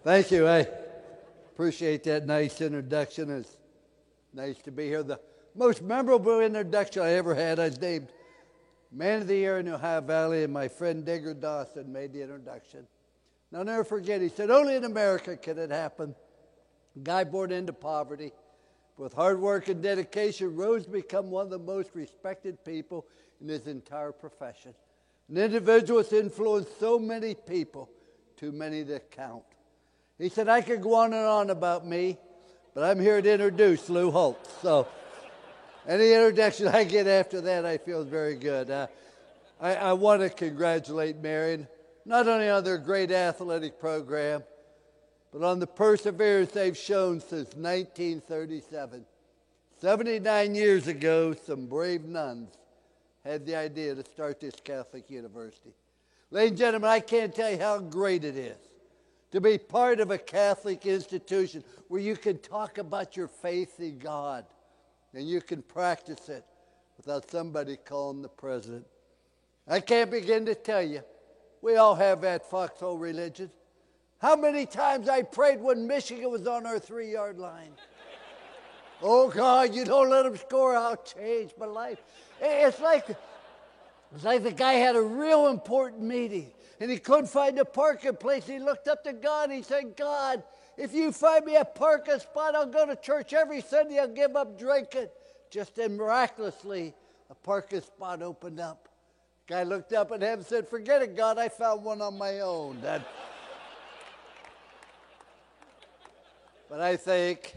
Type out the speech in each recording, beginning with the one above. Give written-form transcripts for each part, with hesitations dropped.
Thank you. I appreciate that nice introduction. It's nice to be here. The most memorable introduction I ever had, I was named Man of the Year in the Ohio Valley, and my friend Digger Dawson made the introduction. And I'll never forget, he said, only in America can it happen. A guy born into poverty, with hard work and dedication, rose to become one of the most respected people in his entire profession. An individual that's influenced so many people, too many to count. He said, I could go on and on about me, but I'm here to introduce Lou Holtz. So any introduction I get after that, I feel is very good. I want to congratulate Marion, not only on their great athletic program, but on the perseverance they've shown since 1937. 79 years ago, some brave nuns had the idea to start this Catholic university. Ladies and gentlemen, I can't tell you how great it is to be part of a Catholic institution where you can talk about your faith in God and you can practice it without somebody calling the president. I can't begin to tell you, we all have that foxhole religion. How many times I prayed when Michigan was on our 3-yard line. Oh God, you don't let them score, I'll change my life. It's like the guy had a real important meeting and he couldn't find a parking place. He looked up to God and he said, God, if you find me a parking spot, I'll go to church every Sunday. I'll give up drinking. Just then miraculously, a parking spot opened up. Guy looked up at him and said, forget it, God, I found one on my own. But I think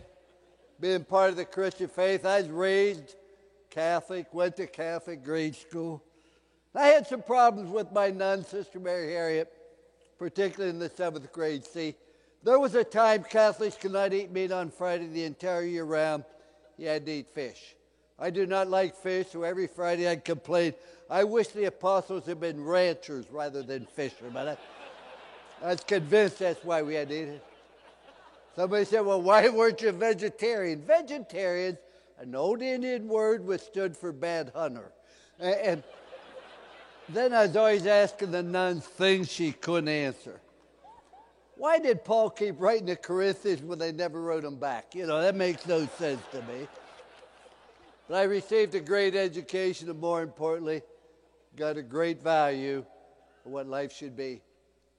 being part of the Christian faith, I was raised Catholic, went to Catholic grade school. I had some problems with my nun, Sister Mary Harriet, particularly in the 7th grade. See, there was a time Catholics could not eat meat on Friday the entire year round. You had to eat fish. I do not like fish, so every Friday I'd complain, I wish the apostles had been ranchers rather than fishermen. I was convinced that's why we had to eat it. Somebody said, well, why weren't you vegetarian? Vegetarian, an old Indian word which stood for bad hunter. And then I was always asking the nuns things she couldn't answer. Why did Paul keep writing the Corinthians when they never wrote them back? You know, that makes no sense to me. But I received a great education and more importantly, got a great value of what life should be.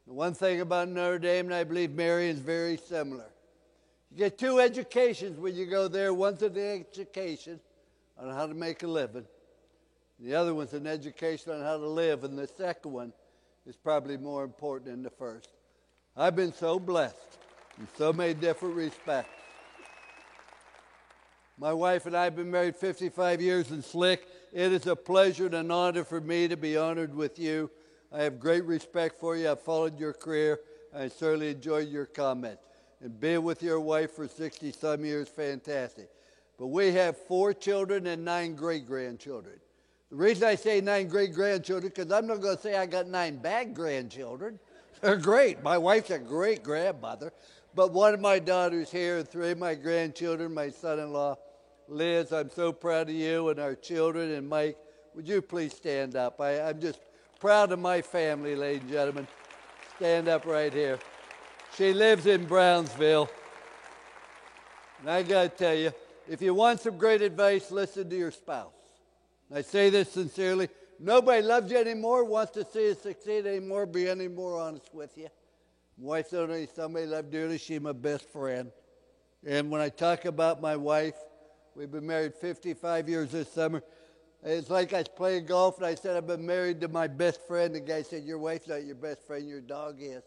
The one thing about Notre Dame, and I believe Marion, is very similar. You get 2 educations when you go there. One's an education on how to make a living. The other one's an education on how to live, and the second one is probably more important than the first. I've been so blessed in so many different respects. My wife and I have been married 55 years in Slick. It is a pleasure and an honor for me to be honored with you. I have great respect for you. I've followed your career. I certainly enjoyed your comment. And being with your wife for 60-some years, fantastic. But we have 4 children and 9 great-grandchildren. The reason I say 9 great-grandchildren, because I'm not going to say I got 9 bad grandchildren. They're great. My wife's a great grandmother. But one of my daughters here and 3 of my grandchildren, my son-in-law, Liz, I'm so proud of you and our children. And Mike, would you please stand up? I'm just proud of my family, ladies and gentlemen. Stand up right here. She lives in Brownsville. And I got to tell you, if you want some great advice, listen to your spouse. And I say this sincerely. Nobody loves you anymore, wants to see you succeed anymore, be any more honest with you. My wife's only somebody I love dearly. She's my best friend. And when I talk about my wife, we've been married 55 years this summer. It's like I was playing golf, and I said, I've been married to my best friend. The guy said, your wife's not your best friend, your dog is.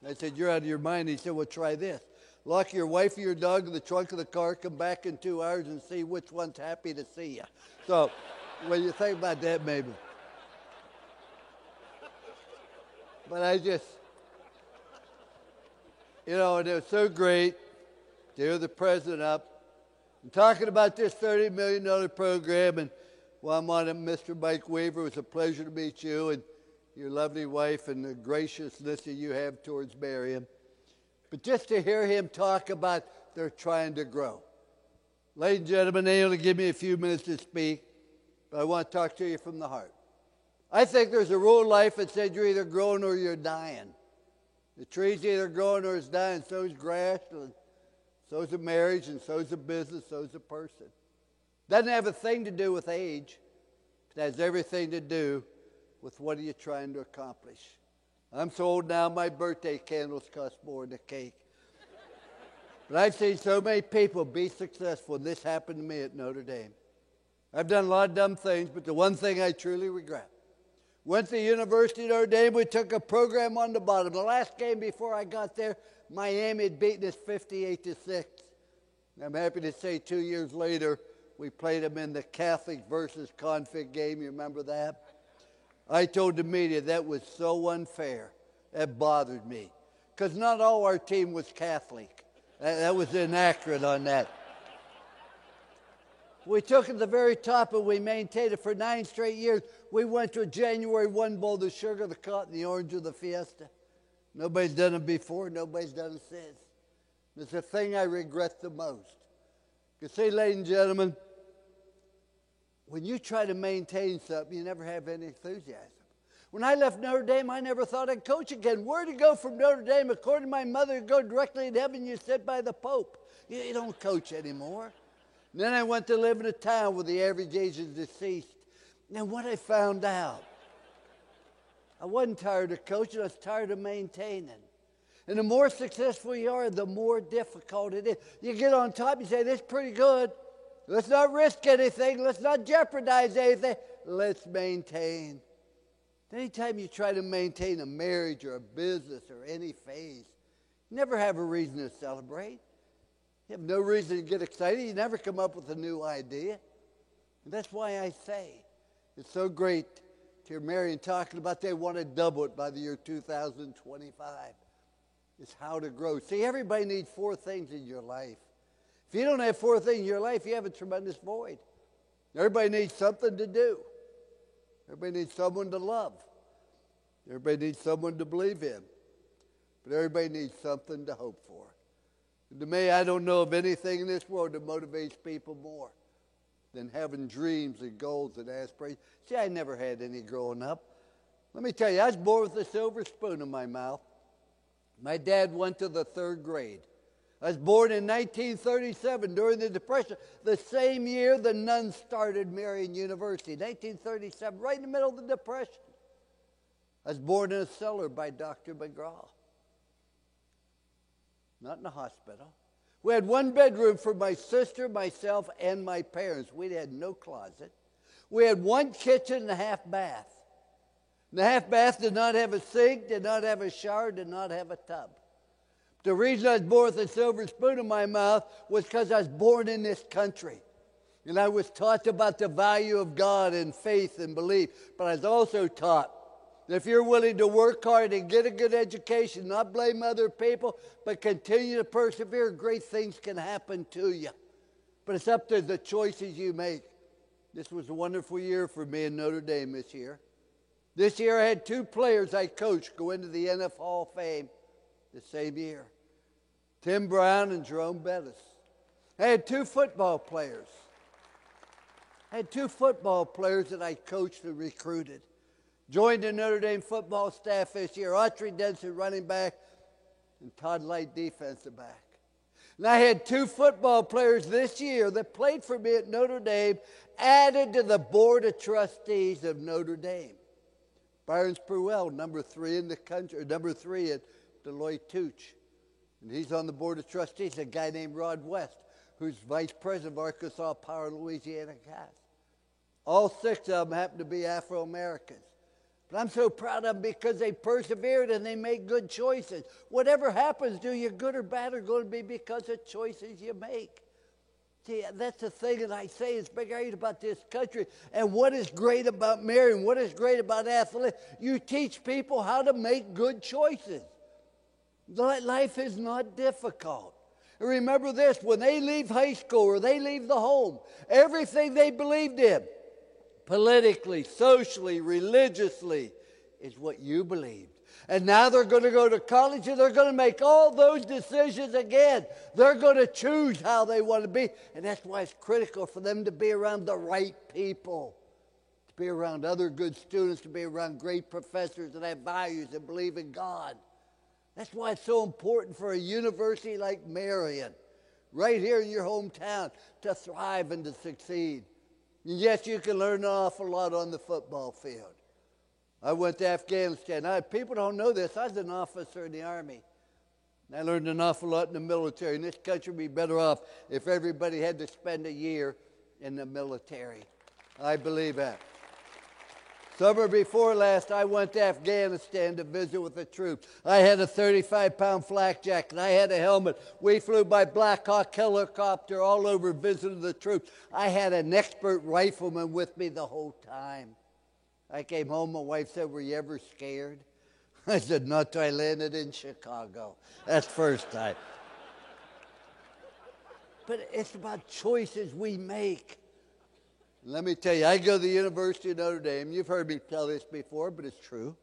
And I said, you're out of your mind. He said, well, try this. Lock your wife or your dog in the trunk of the car, come back in 2 hours and see which one's happy to see you. So when you think about that, maybe. But I just, you know, and it was so great to hear the president up and talking about this $30 million program. And while I'm on it, Mr. Mike Weaver, it was a pleasure to meet you and your lovely wife and the graciousness that you have towards Marion. But just to hear him talk about they're trying to grow. Ladies and gentlemen, they only give me a few minutes to speak, but I want to talk to you from the heart. I think there's a rule in life that says you're either growing or you're dying. The tree's either growing or it's dying. So's grass, and so's a marriage, and so's a business, so's a person. Doesn't have a thing to do with age. It has everything to do with what are you trying to accomplish. I'm so old now, my birthday candles cost more than a cake. But I've seen so many people be successful, and this happened to me at Notre Dame. I've done a lot of dumb things, but the one thing I truly regret. Went to the University of Notre Dame. We took a program on the bottom. The last game before I got there, Miami had beaten us 58-6. I'm happy to say 2 years later, we played them in the Catholic versus Config game. You remember that? I told the media that was so unfair. That bothered me. Because not all our team was Catholic. That was inaccurate on that. We took it to the very top and we maintained it for 9 straight years. We went to a January 1 bowl, the sugar, the cotton, the orange, or the fiesta. Nobody's done it before. Nobody's done it since. It's the thing I regret the most. You see, ladies and gentlemen, when you try to maintain something, you never have any enthusiasm. When I left Notre Dame, I never thought I'd coach again. Where to go from Notre Dame? According to my mother, you go directly to heaven, you sit by the Pope. You don't coach anymore. And then I went to live in a town where the average age is deceased. And what I found out, I wasn't tired of coaching, I was tired of maintaining. And the more successful you are, the more difficult it is. You get on top, you say, this is pretty good. Let's not risk anything. Let's not jeopardize anything. Let's maintain. Anytime you try to maintain a marriage or a business or any phase, you never have a reason to celebrate. You have no reason to get excited. You never come up with a new idea. And that's why I say it's so great to hear Marion talking about they want to double it by the year 2025. It's how to grow. See, everybody needs 4 things in your life. If you don't have 4 things in your life, you have a tremendous void. Everybody needs something to do. Everybody needs someone to love. Everybody needs someone to believe in. But everybody needs something to hope for. And to me, I don't know of anything in this world that motivates people more than having dreams and goals and aspirations. See, I never had any growing up. Let me tell you, I was born with a silver spoon in my mouth. My dad went to the 3rd grade. I was born in 1937 during the Depression, the same year the nuns started Marian University, 1937, right in the middle of the Depression. I was born in a cellar by Dr. McGraw, not in a hospital. We had 1 bedroom for my sister, myself, and my parents. We had no closet. We had 1 kitchen and a half bath. And the half bath did not have a sink, did not have a shower, did not have a tub. The reason I was born with a silver spoon in my mouth was because I was born in this country. And I was taught about the value of God and faith and belief. But I was also taught that if you're willing to work hard and get a good education, not blame other people, but continue to persevere, great things can happen to you. But it's up to the choices you make. This was a wonderful year for me in Notre Dame this year. This year I had 2 players I coached go into the NFL Hall of Fame the same year. Tim Brown and Jerome Bettis. I had 2 football players. I had 2 football players that I coached and recruited. Joined the Notre Dame football staff this year. Autry Denson, running back, and Todd Light, defensive back. And I had 2 football players this year that played for me at Notre Dame, added to the board of trustees of Notre Dame. Byron Spruill, number 3 in the country, number 3 at Deloitte Touche. And he's on the board of trustees. A guy named Rod West, who's vice president of Arkansas Power Louisiana Gas. All 6 of them happen to be Afro-Americans. But I'm so proud of them because they persevered and they made good choices. Whatever happens to you, good or bad, are going to be because of choices you make. See, that's the thing that I say is great about this country. And what is great about Marion, what is great about athletics, you teach people how to make good choices. Life is not difficult. And remember this, when they leave high school or they leave the home, everything they believed in, politically, socially, religiously, is what you believed. And now they're going to go to college and they're going to make all those decisions again. They're going to choose how they want to be. And that's why it's critical for them to be around the right people, to be around other good students, to be around great professors that have values and believe in God. That's why it's so important for a university like Marion, right here in your hometown, to thrive and to succeed. And yes, you can learn an awful lot on the football field. I went to Afghanistan. People don't know this. I was an officer in the Army. And I learned an awful lot in the military. And this country would be better off if everybody had to spend a year in the military. I believe that. Summer before last, I went to Afghanistan to visit with the troops. I had a 35-pound flak jacket. I had a helmet. We flew by Black Hawk helicopter all over visiting the troops. I had an expert rifleman with me the whole time. I came home, my wife said, "Were you ever scared?" I said, "Not till I landed in Chicago." That's first time. But it's about choices we make. Let me tell you, I go to the University of Notre Dame. You've heard me tell this before, but it's true.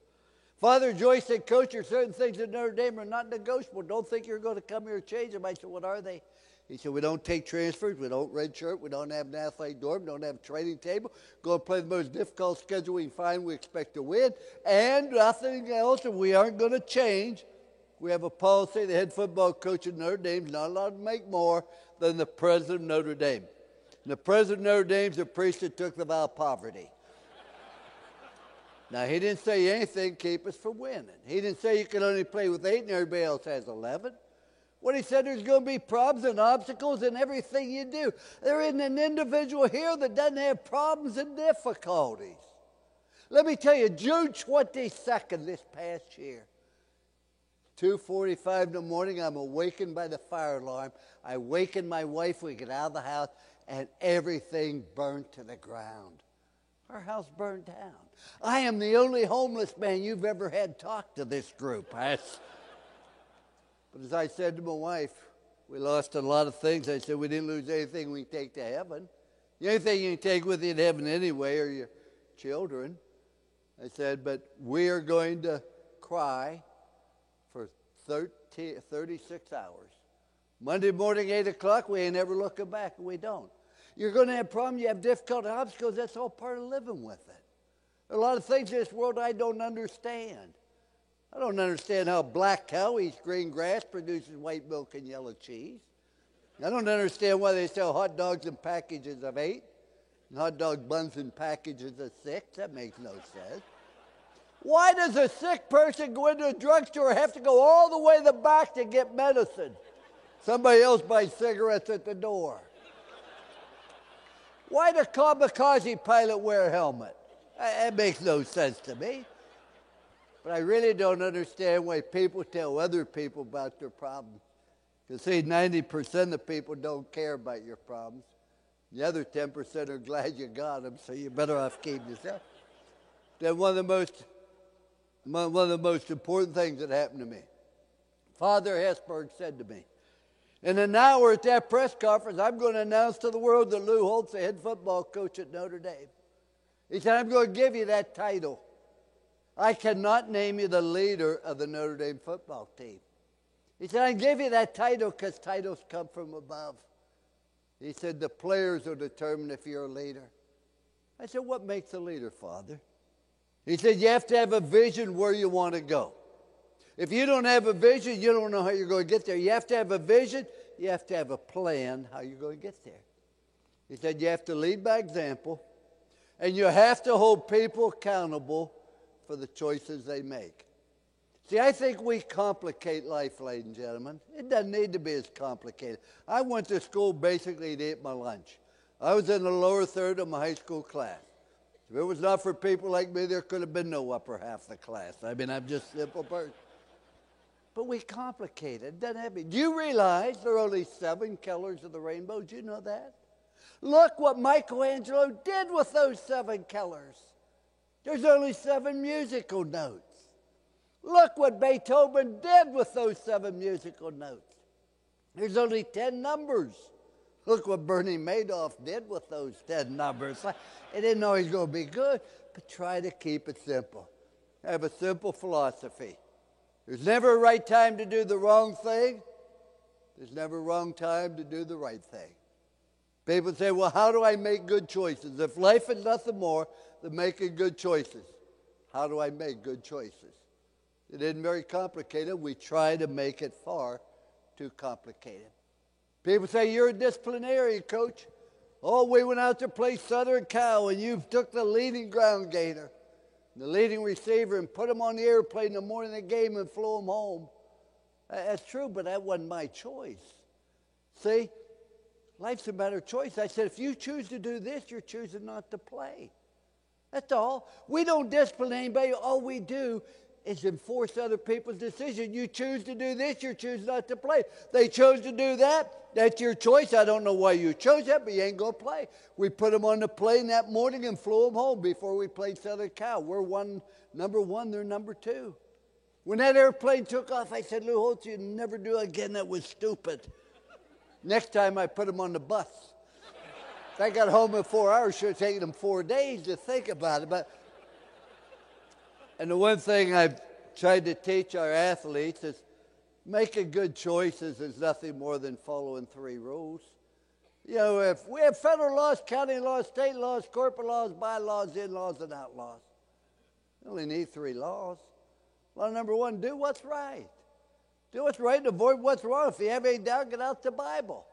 Father Joyce said, "Coach, there's certain things at Notre Dame are not negotiable. Don't think you're going to come here and change them." I said, "What are they?" He said, "We don't take transfers. We don't redshirt. We don't have an athletic dorm. We don't have a training table. Go and play the most difficult schedule we can find. We expect to win. And nothing else, and we aren't going to change. We have a policy. The head football coach at Notre Dame is not allowed to make more than the president of Notre Dame. And the president of Notre Dame is a priest that took the vow of poverty." Now, he didn't say anything to keep us from winning. He didn't say you can only play with 8 and everybody else has 11. What he said, there's going to be problems and obstacles in everything you do. There isn't an individual here that doesn't have problems and difficulties. Let me tell you, June 22nd this past year, 2:45 in the morning, I'm awakened by the fire alarm. I wakened my wife, we get out of the house, and everything burned to the ground. Our house burned down. I am the only homeless man you've ever had talk to this group. But as I said to my wife, we lost a lot of things. I said, we didn't lose anything we can take to heaven. The only thing you can take with you to heaven anyway are your children. I said, but we are going to cry for 36 hours. Monday morning, 8 o'clock, we ain't ever looking back, and we don't. You're going to have problems, you have difficult obstacles, that's all part of living with it. There are a lot of things in this world I don't understand. I don't understand how a black cow eats green grass, produces white milk and yellow cheese. I don't understand why they sell hot dogs in packages of 8 and hot dog buns in packages of 6. That makes no sense. Why does a sick person go into a drugstore and have to go all the way to the back to get medicine? Somebody else buys cigarettes at the door. Why does a kamikaze pilot wear a helmet? That makes no sense to me. But I really don't understand why people tell other people about their problems. Because see, 90% of people don't care about your problems. The other 10% are glad you got them, so you're better off keeping yourself. Then one of the most important things that happened to me, Father Hesburgh said to me, in an hour at that press conference, I'm going to announce to the world that Lou Holtz, the head football coach at Notre Dame. He said, I'm going to give you that title. I cannot name you the leader of the Notre Dame football team. He said, I can give you that title because titles come from above. He said, the players will determine if you're a leader. I said, what makes a leader, Father? He said, you have to have a vision where you want to go. If you don't have a vision, you don't know how you're going to get there. You have to have a vision. You have to have a plan how you're going to get there. He said, you have to lead by example, and you have to hold people accountable for the choices they make. See, I think we complicate life, ladies and gentlemen. It doesn't need to be as complicated. I went to school basically to eat my lunch. I was in the lower third of my high school class. If it was not for people like me, there could have been no upper half of the class. I mean, I'm just a simple person. But we complicate it. It doesn't have to be. Do you realize there are only 7 colors of the rainbow? Do you know that? Look what Michelangelo did with those 7 colors. There's only 7 musical notes. Look what Beethoven did with those 7 musical notes. There's only 10 numbers. Look what Bernie Madoff did with those 10 numbers. It didn't always going to be good, but try to keep it simple. Have a simple philosophy. There's never a right time to do the wrong thing. There's never a wrong time to do the right thing. People say, well, how do I make good choices? If life is nothing more than making good choices, how do I make good choices? It isn't very complicated. We try to make it far too complicated. People say, you're a disciplinarian, coach. Oh, we went out to play Southern Cal, and you took the leading ground gainer, the leading receiver, and put him on the airplane in the morning of the game and flew him home. That's true, but that wasn't my choice. See, life's a matter of choice. I said, if you choose to do this, you're choosing not to play. That's all. We don't discipline anybody. All we do is enforce other people's decision. You choose to do this, you choose not to play. They chose to do that. That's your choice. I don't know why you chose that, but you ain't going to play. We put them on the plane that morning and flew them home before we played Southern Cal. We're number one, they're number two. When that airplane took off, I said, Lou Holtz, you never do again. That was stupid. Next time I put them on the bus. If I got home in 4 hours, should have taken them 4 days to think about it. And the one thing I've tried to teach our athletes is making good choices is nothing more than following 3 rules. You know, if we have federal laws, county laws, state laws, corporate laws, bylaws, in-laws, and outlaws. We only need 3 laws. Law number 1, do what's right. Do what's right and avoid what's wrong. If you have any doubt, get out the Bible.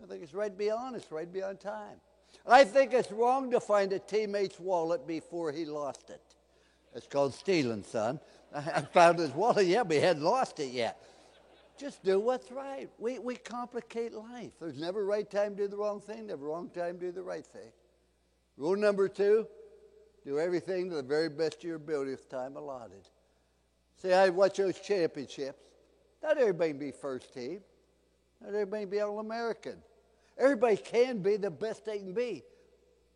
I think it's right to be honest, right to be on time. I think it's wrong to find a teammate's wallet before he lost it. It's called stealing, son. I found his wallet, yeah, but he hadn't lost it yet. Just do what's right. We complicate life. There's never a right time to do the wrong thing, never a wrong time to do the right thing. Rule number 2, do everything to the very best of your ability with time allotted. See, I watch those championships. Not everybody can be first team. Not everybody can be All-American. Everybody can be the best they can be.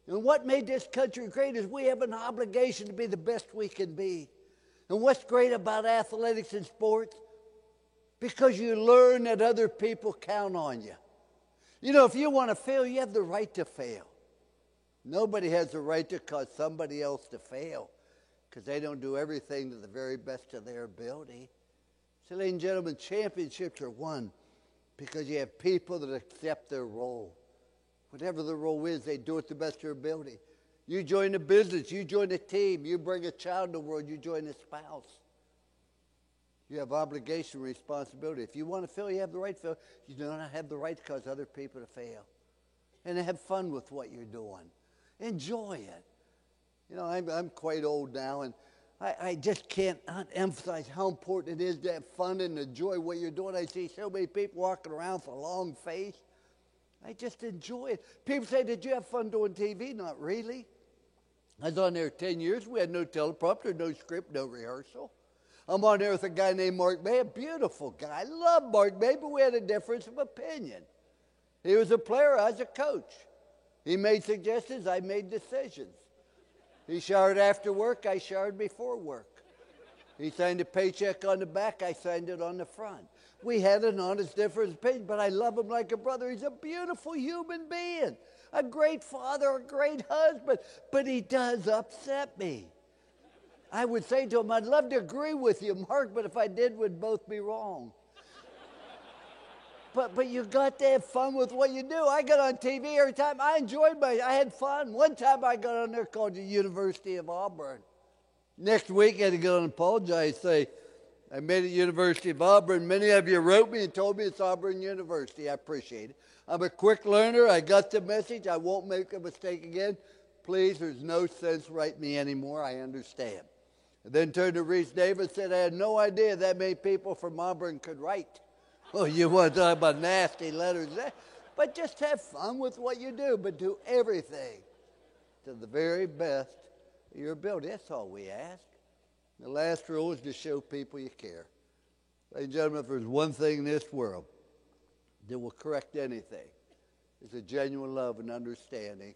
And what made this country great is we have an obligation to be the best we can be. And what's great about athletics and sports? Because you learn that other people count on you. You know, if you want to fail, you have the right to fail. Nobody has the right to cause somebody else to fail because they don't do everything to the very best of their ability. So, ladies and gentlemen, championships are won because you have people that accept their role. Whatever the role is, they do it to the best of their ability. You join a business, you join a team, you bring a child in the world, you join a spouse. You have obligation and responsibility. If you want to fail, you have the right to fail. You do not have the right to cause other people to fail. And have fun with what you're doing. Enjoy it. You know, I'm quite old now, and I just can't emphasize how important it is to have fun and enjoy what you're doing. I see so many people walking around with a long face. I just enjoy it. People say, did you have fun doing TV? Not really. I was on there 10 years. We had no teleprompter, no script, no rehearsal. I'm on there with a guy named Mark May, a beautiful guy. I love Mark May, but we had a difference of opinion. He was a player, I was a coach. He made suggestions, I made decisions. He showered after work, I showered before work. He signed a paycheck on the back, I signed it on the front. We had an honest difference of opinion, but I love him like a brother. He's a beautiful human being, a great father, a great husband, but he does upset me. I would say to him, I'd love to agree with you, Mark, but if I did, we'd both be wrong. But you got to have fun with what you do. I got on TV every time. I had fun. One time I got on there called the University of Auburn. Next week I had to go and apologize, say, I made it University of Auburn. Many of you wrote me and told me it's Auburn University. I appreciate it. I'm a quick learner. I got the message. I won't make a mistake again. Please, there's no sense writing me anymore. I understand. And then turned to Reese Davis and said, I had no idea that many people from Auburn could write. Well, you want to talk about nasty letters there. But just have fun with what you do, but do everything to the very best of your ability. That's all we ask. The last rule is to show people you care. Ladies and gentlemen, if there's one thing in this world that will correct anything, it's a genuine love and understanding.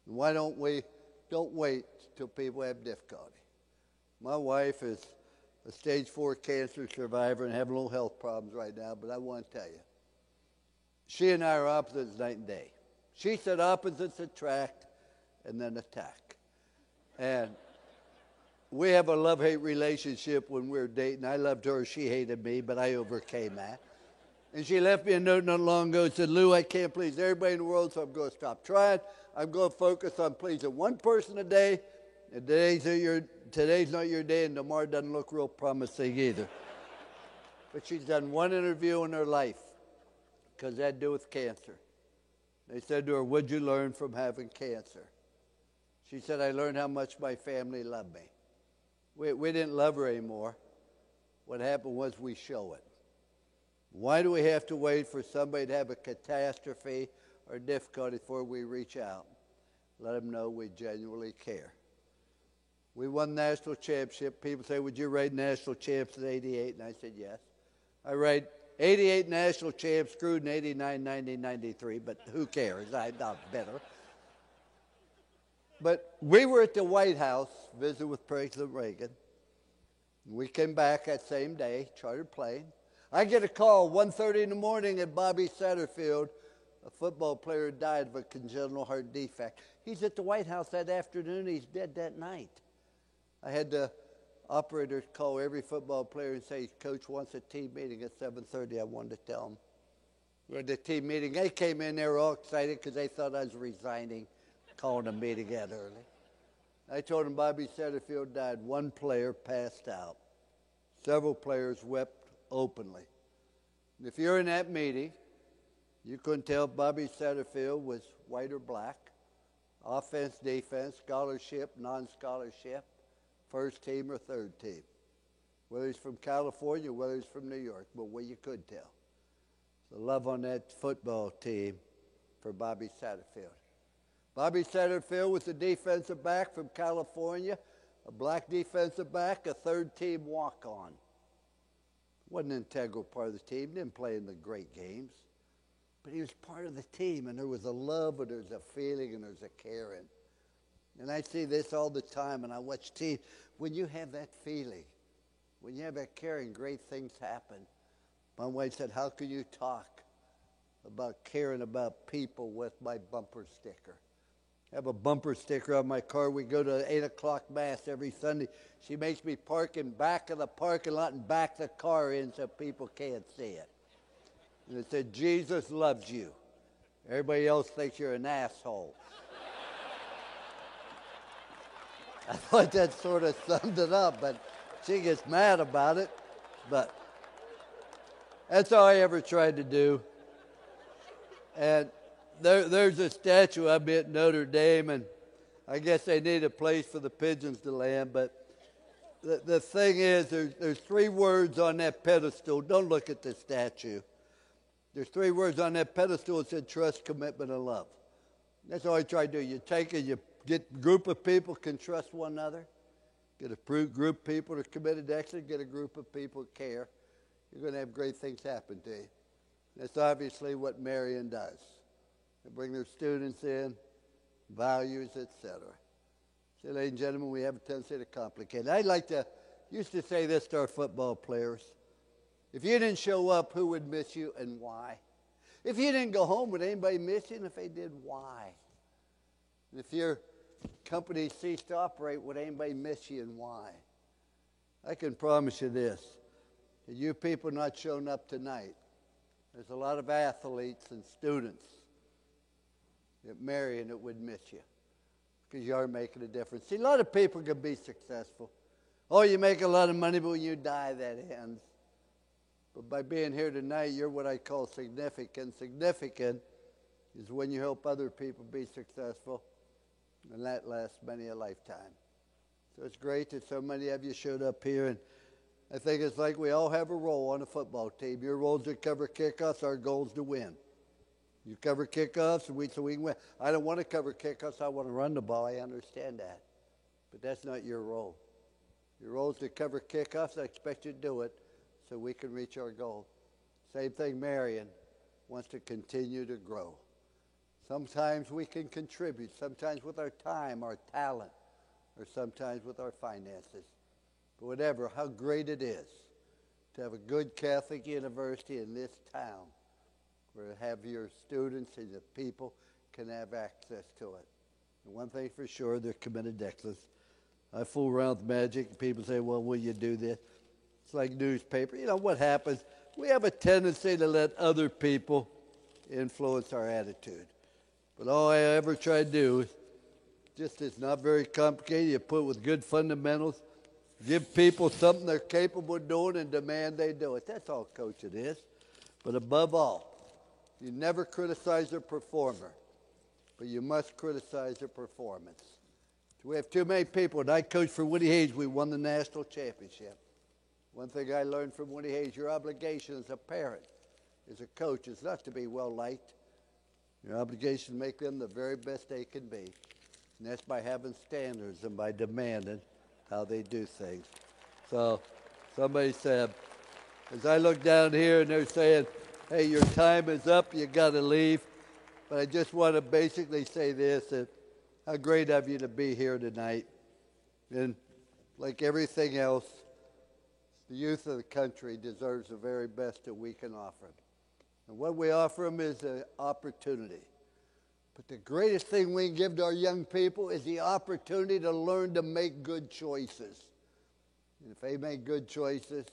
And why don't wait till people have difficulty. My wife is a stage 4 cancer survivor and having little health problems right now, but I want to tell you, she and I are opposites night and day. She said opposites attract and then attack. And we have a love-hate relationship when we were dating. I loved her, she hated me, but I overcame that. And she left me a note not long ago and said, Lou, I can't please everybody in the world, so I'm going to stop trying. I'm going to focus on pleasing one person a day And today's not your day, and tomorrow doesn't look real promising either. But she's done one interview in her life because that had to do with cancer. They said to her, "What'd you learn from having cancer?" She said, "I learned how much my family loved me." We didn't love her anymore. What happened was we show it. Why do we have to wait for somebody to have a catastrophe or difficulty before we reach out? Let them know we genuinely care. We won national championship. People say, "Would you rate national champs in '88?" And I said, yes. I rate 88 national champs, screwed in 89, 90, 93, but who cares? I'm not bitter. But we were at the White House, visiting with President Reagan. We came back that same day, chartered plane. I get a call 1:30 in the morning at Bobby Satterfield. A football player died of a congenital heart defect. He's at the White House that afternoon. He's dead that night. I had the operator call every football player and say, "Coach wants a team meeting at 7:30. I wanted to tell him." We're at the team meeting. They came in. They were all excited because they thought I was resigning, calling a meeting that early. I told them Bobby Satterfield died. One player passed out. Several players wept openly. And if you're in that meeting, you couldn't tell if Bobby Satterfield was white or black, offense, defense, scholarship, non-scholarship, first team or third team, whether he's from California, whether he's from New York, but what you could tell. The love on that football team for Bobby Satterfield. Bobby Satterfield was a defensive back from California, a black defensive back, a third-team walk-on. Wasn't an integral part of the team, didn't play in the great games, but he was part of the team, and there was a love, and there's a feeling, and there's a caring. And I see this all the time, and I watch teams. When you have that feeling, when you have that caring, great things happen. My wife said, "How can you talk about caring about people with my bumper sticker?" I have a bumper sticker on my car. We go to 8 o'clock Mass every Sunday. She makes me park in back of the parking lot and back the car in so people can't see it. And it said, "Jesus loves you. Everybody else thinks you're an asshole." I thought that sort of summed it up, but she gets mad about it. But that's all I ever tried to do. And there's a statue of me at Notre Dame, and I guess they need a place for the pigeons to land. But the thing is, there's 3 words on that pedestal. Don't look at the statue. There's 3 words on that pedestal that said trust, commitment, and love. That's all I try to do. You take it, you get a group of people can trust one another. Get a group of people that are committed to excellence. Get a group of people that care. You're going to have great things happen to you. That's obviously what Marion does. They bring their students in, values, etc. So, ladies and gentlemen, we have a tendency to complicate it. Used to say this to our football players. If you didn't show up, who would miss you and why? If you didn't go home, would anybody miss you? And if they did, why? And if your company ceased to operate, would anybody miss you and why? I can promise you this, that you people not showing up tonight, there's a lot of athletes and students at Marion that would miss you because you are making a difference. See, a lot of people can be successful. Oh, you make a lot of money, but when you die, that ends. But by being here tonight, you're what I call significant. Significant is when you help other people be successful, and that lasts many a lifetime. So it's great that so many of you showed up here, and I think it's like we all have a role on a football team. Your role is to cover kickoffs. Our goal is to win. You cover kickoffs, so we can win. I don't want to cover kickoffs. I want to run the ball. I understand that. But that's not your role. Your role is to cover kickoffs. I expect you to do it so we can reach our goal. Same thing, Marion wants to continue to grow. Sometimes we can contribute, sometimes with our time, our talent, or sometimes with our finances. But whatever, how great it is to have a good Catholic university in this town where to have your students and the people can have access to it. And one thing for sure, they're committed to excellence. I fool around with magic, and people say, "Well, will you do this?" It's like newspaper. You know what happens? We have a tendency to let other people influence our attitude. But all I ever try to do just is not very complicated. You put it with good fundamentals. Give people something they're capable of doing and demand they do it. That's all coaching is. But above all, you never criticize their performer, but you must criticize their performance. We have too many people. When I coached for Woody Hayes, we won the national championship. One thing I learned from Woody Hayes, your obligation as a parent, as a coach, is not to be well-liked. Your obligation to make them the very best they can be. And that's by having standards and by demanding how they do things. So somebody said, as I look down here and they're saying, hey, your time is up, you got to leave. But I just want to basically say this, that how great of you to be here tonight. And like everything else, the youth of the country deserves the very best that we can offer them. And what we offer them is an opportunity. But the greatest thing we can give to our young people is the opportunity to learn to make good choices. And if they make good choices,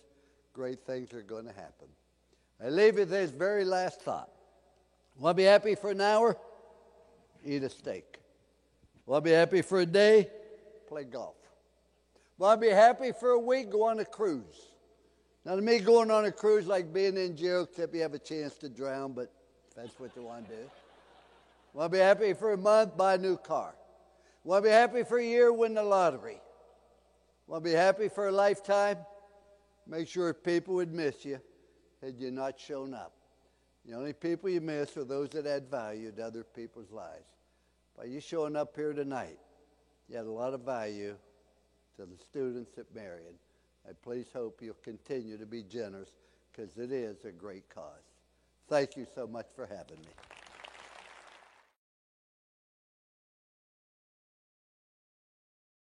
great things are going to happen. I leave you with this very last thought. Want to be happy for an hour? Eat a steak. Want to be happy for a day? Play golf. Want to be happy for a week? Go on a cruise. Now, to me, going on a cruise like being in jail, except you have a chance to drown, but if that's what you want to do. Want to be happy for a month? Buy a new car. Want to be happy for a year? Win the lottery. Want to be happy for a lifetime? Make sure people would miss you had you not shown up. The only people you miss are those that add value to other people's lives. By you showing up here tonight, you had a lot of value to the students at Marion. I please hope you'll continue to be generous because it is a great cause. Thank you so much for having me.